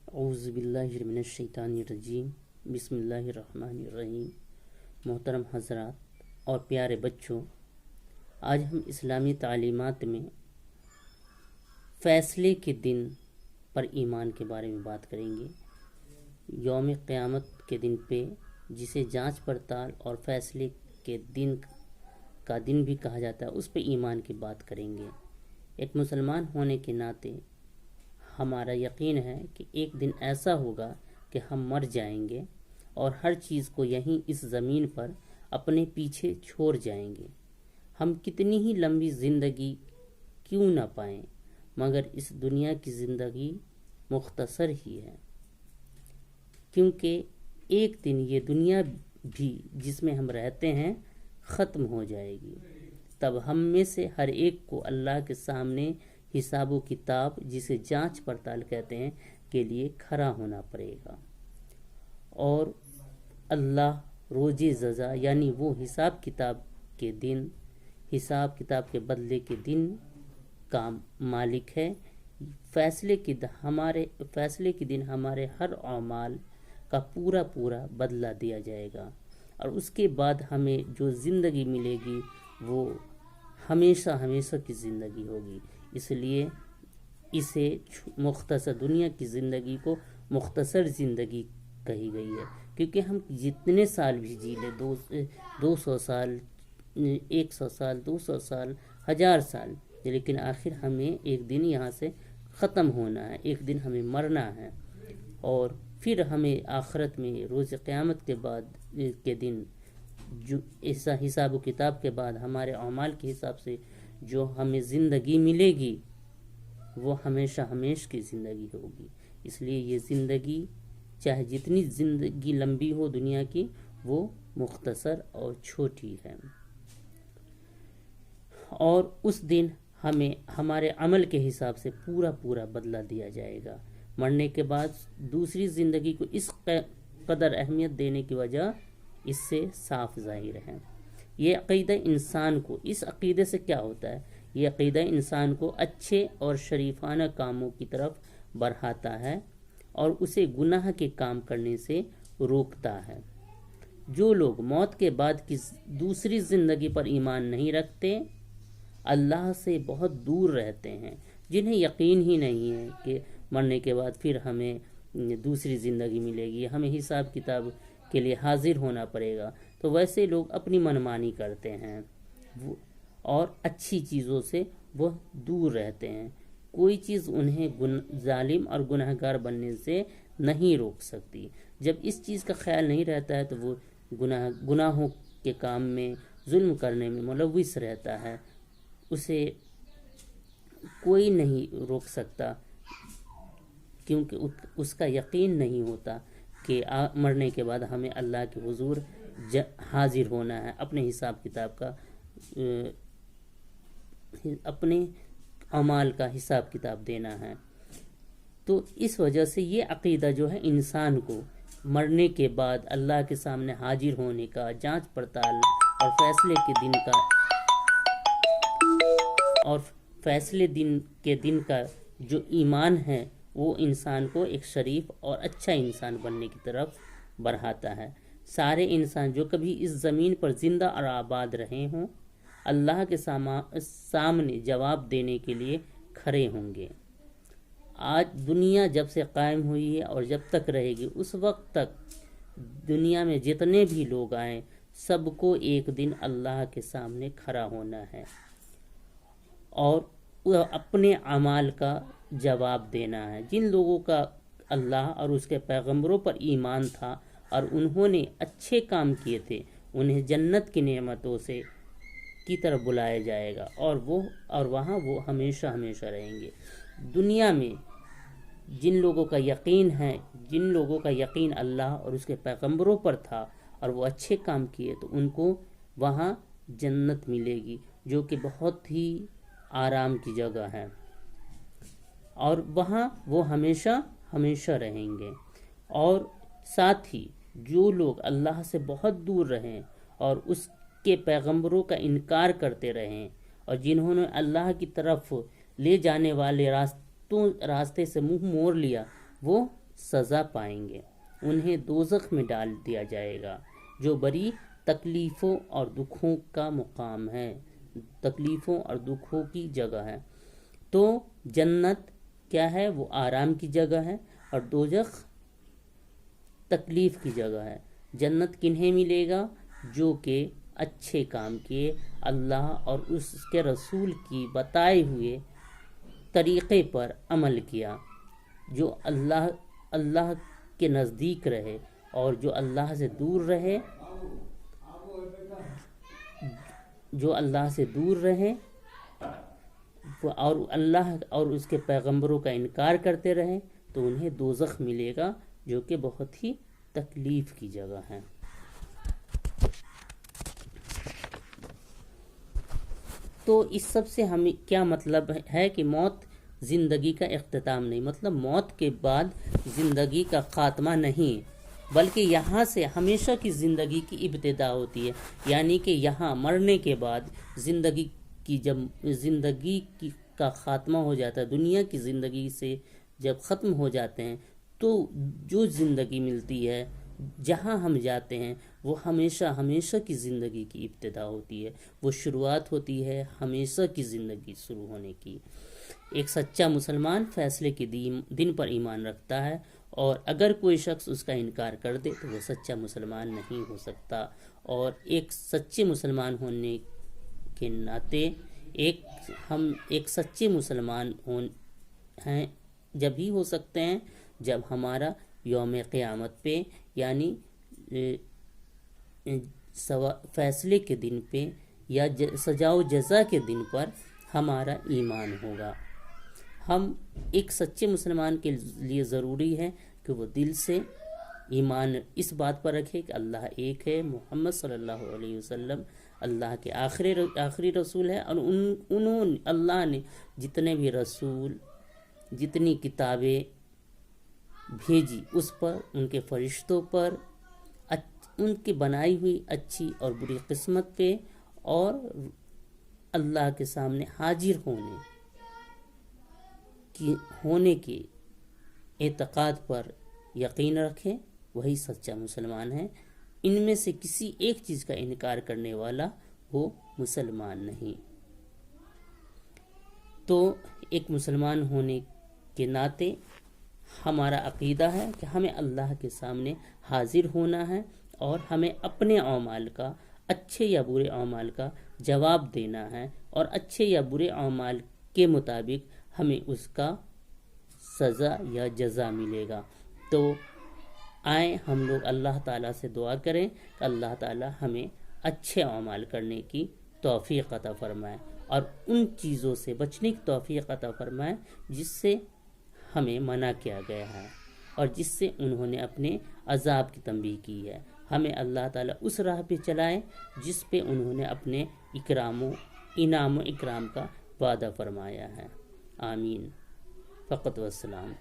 اعوذ باللہ من الشیطان الرجیم، بسم اللہ الرحمن الرحیم۔ محترم حضرات اور پیارے بچوں، آج ہم اسلامی تعلیمات میں فیصلے کے دن پر ایمان کے بارے میں بات کریں گے۔ یوم قیامت کے دن پہ، جسے جانچ پڑتال اور فیصلے کے دن کا دن بھی کہا جاتا ہے، اس پہ ایمان کی بات کریں گے۔ ایک مسلمان ہونے کے ناطے ہمارا یقین ہے کہ ایک دن ایسا ہوگا کہ ہم مر جائیں گے اور ہر چیز کو یہیں اس زمین پر اپنے پیچھے چھوڑ جائیں گے۔ ہم کتنی ہی لمبی زندگی کیوں نہ پائیں، مگر اس دنیا کی زندگی مختصر ہی ہے، کیونکہ ایک دن یہ دنیا بھی جس میں ہم رہتے ہیں ختم ہو جائے گی۔ تب ہم میں سے ہر ایک کو اللہ کے سامنے حساب و کتاب، جسے جانچ پڑتال کہتے ہیں، کے لیے کھڑا ہونا پڑے گا، اور اللہ روز جزا یعنی وہ حساب کتاب کے دن، حساب کتاب کے بدلے کے دن کا مالک ہے۔ فیصلے کے دن ہمارے ہر اعمال کا پورا بدلہ دیا جائے گا، اور اس کے بعد ہمیں جو زندگی ملے گی وہ ہمیشہ کی زندگی ہوگی۔ اس لیے اسے مختصر دنیا کی زندگی کو مختصر زندگی کہی گئی ہے، کیونکہ ہم جتنے سال بھی جی لیں، 200 سال، 100 سال، 200 سال، 1000 سال، لیکن آخر ہمیں ایک دن یہاں سے ختم ہونا ہے، ایک دن ہمیں مرنا ہے، اور پھر ہمیں آخرت میں روز قیامت کے بعد کے دن جو ایسا حساب و کتاب کے بعد ہمارے اعمال کے حساب سے جو ہمیں زندگی ملے گی وہ ہمیشہ کی زندگی ہوگی۔ اس لیے یہ زندگی چاہے جتنی زندگی لمبی ہو دنیا کی، وہ مختصر اور چھوٹی ہے، اور اس دن ہمیں ہمارے عمل کے حساب سے پورا بدلہ دیا جائے گا۔ مرنے کے بعد دوسری زندگی کو اس قدر اہمیت دینے کی وجہ اس سے صاف ظاہر ہے۔ یہ عقیدہ انسان کو، اس عقیدے سے کیا ہوتا ہے؟ یہ عقیدہ انسان کو اچھے اور شریفانہ کاموں کی طرف بڑھاتا ہے اور اسے گناہ کے کام کرنے سے روکتا ہے۔ جو لوگ موت کے بعد کی دوسری زندگی پر ایمان نہیں رکھتے، اللہ سے بہت دور رہتے ہیں، جنہیں یقین ہی نہیں ہے کہ مرنے کے بعد پھر ہمیں دوسری زندگی ملے گی، ہمیں حساب کتاب کے لیے حاضر ہونا پڑے گا، تو ویسے لوگ اپنی منمانی کرتے ہیں اور اچھی چیزوں سے وہ دور رہتے ہیں۔ کوئی چیز انہیں ظالم اور گنہگار بننے سے نہیں روک سکتی۔ جب اس چیز کا خیال نہیں رہتا ہے تو وہ گناہوں کے کام میں، ظلم کرنے میں ملوث رہتا ہے، اسے کوئی نہیں روک سکتا، کیونکہ اس کا یقین نہیں ہوتا کہ مرنے کے بعد ہمیں اللہ کے حضور حاضر ہونا ہے، اپنے حساب کتاب کا، اپنے اعمال کا حساب کتاب دینا ہے۔ تو اس وجہ سے یہ عقیدہ جو ہے انسان کو مرنے کے بعد اللہ کے سامنے حاضر ہونے کا، جانچ پڑتال اور فیصلے کے دن کا جو ایمان ہے، وہ انسان کو ایک شریف اور اچھا انسان بننے کی طرف بڑھاتا ہے۔ سارے انسان جو کبھی اس زمین پر زندہ اور آباد رہے ہوں، اللہ کے سامنے جواب دینے کے لیے کھڑے ہوں گے۔ آج دنیا جب سے قائم ہوئی ہے اور جب تک رہے گی، اس وقت تک دنیا میں جتنے بھی لوگ آئیں، سب کو ایک دن اللہ کے سامنے کھڑا ہونا ہے اور اپنے اعمال کا جواب دینا ہے۔ جن لوگوں کا اللہ اور اس کے پیغمبروں پر ایمان تھا اور انہوں نے اچھے کام کیے تھے، انہیں جنت کی نعمتوں کی طرف بلایا جائے گا، اور وہاں وہ ہمیشہ رہیں گے۔ دنیا میں جن لوگوں کا یقین اللہ اور اس کے پیغمبروں پر تھا اور وہ اچھے کام کیے، تو ان کو وہاں جنت ملے گی، جو کہ بہت ہی آرام کی جگہ ہے، اور وہاں وہ ہمیشہ رہیں گے۔ اور ساتھ ہی جو لوگ اللہ سے بہت دور رہیں اور اس کے پیغمبروں کا انکار کرتے رہیں، اور جنہوں نے اللہ کی طرف لے جانے والے راستے سے منہ موڑ لیا، وہ سزا پائیں گے، انہیں دوزخ میں ڈال دیا جائے گا جو بڑی تکلیفوں اور دکھوں کا مقام ہے، تکلیفوں اور دکھوں کی جگہ ہے۔ تو جنت کیا ہے؟ وہ آرام کی جگہ ہے، اور دوزخ تکلیف کی جگہ ہے۔ جنت کنہیں ملے گا؟ جو کہ اچھے کام کیے، اللہ اور اس کے رسول کی بتائے ہوئے طریقے پر عمل کیا، جو اللہ کے نزدیک رہے اور جو اللہ سے دور رہے، اور اللہ اور اس کے پیغمبروں کا انکار کرتے رہے، تو انہیں دوزخ ملے گا جو کہ بہت ہی تکلیف کی جگہ ہے۔ تو اس سب سے ہمیں کیا مطلب ہے کہ موت زندگی کا اختتام نہیں، مطلب موت کے بعد زندگی کا خاتمہ نہیں، بلکہ یہاں سے ہمیشہ کی زندگی کی ابتدا ہوتی ہے۔ یعنی کہ یہاں مرنے کے بعد زندگی کا خاتمہ ہو جاتا ہے، دنیا کی زندگی سے جب ختم ہو جاتے ہیں تو جو زندگی ملتی ہے، جہاں ہم جاتے ہیں، وہ ہمیشہ کی زندگی کی ابتدا ہوتی ہے، وہ شروعات ہوتی ہے ہمیشہ کی زندگی شروع ہونے کی۔ ایک سچا مسلمان فیصلے کے دن پر ایمان رکھتا ہے، اور اگر کوئی شخص اس کا انکار کر دے تو وہ سچا مسلمان نہیں ہو سکتا۔ اور ایک سچے مسلمان ہونے کے ناطے ہم ایک سچے مسلمان ہیں جب ہی ہو سکتے ہیں جب ہمارا یوم قیامت پہ، یعنی فیصلے کے دن پہ یا سزا و جزا کے دن پر ہمارا ایمان ہوگا۔ ہم ایک سچے مسلمان کے لیے ضروری ہے کہ وہ دل سے ایمان اس بات پر رکھے کہ اللہ ایک ہے، محمد صلی اللہ علیہ وسلم اللہ کے آخری رسول ہے، اور اللہ نے جتنے بھی رسول، جتنی کتابیں بھیجی، اس پر، ان کے فرشتوں پر، ان کی بنائی ہوئی اچھی اور بری قسمت پہ اور اللہ کے سامنے حاضر ہونے کے اعتقاد پر یقین رکھیں، وہی سچا مسلمان ہے۔ ان میں سے کسی ایک چیز کا انکار کرنے والا وہ مسلمان نہیں۔ تو ایک مسلمان ہونے کے ناطے ہمارا عقیدہ ہے کہ ہمیں اللہ کے سامنے حاضر ہونا ہے، اور ہمیں اپنے اعمال کا، اچھے یا برے اعمال کا جواب دینا ہے، اور اچھے یا برے اعمال کے مطابق ہمیں اس کا سزا یا جزا ملے گا۔ تو آئیں ہم لوگ اللہ تعالیٰ سے دعا کریں کہ اللہ تعالیٰ ہمیں اچھے اعمال کرنے کی توفیق عطا فرمائے، اور ان چیزوں سے بچنے کی توفیق عطا فرمائے جس سے ہمیں منع کیا گیا ہے، اور جس سے انہوں نے اپنے عذاب کی تنبیہ کی ہے۔ ہمیں اللہ تعالیٰ اس راہ پہ چلائے جس پہ انہوں نے اپنے انعام و اکرام کا وعدہ فرمایا ہے۔ آمین۔ فقط والسلام۔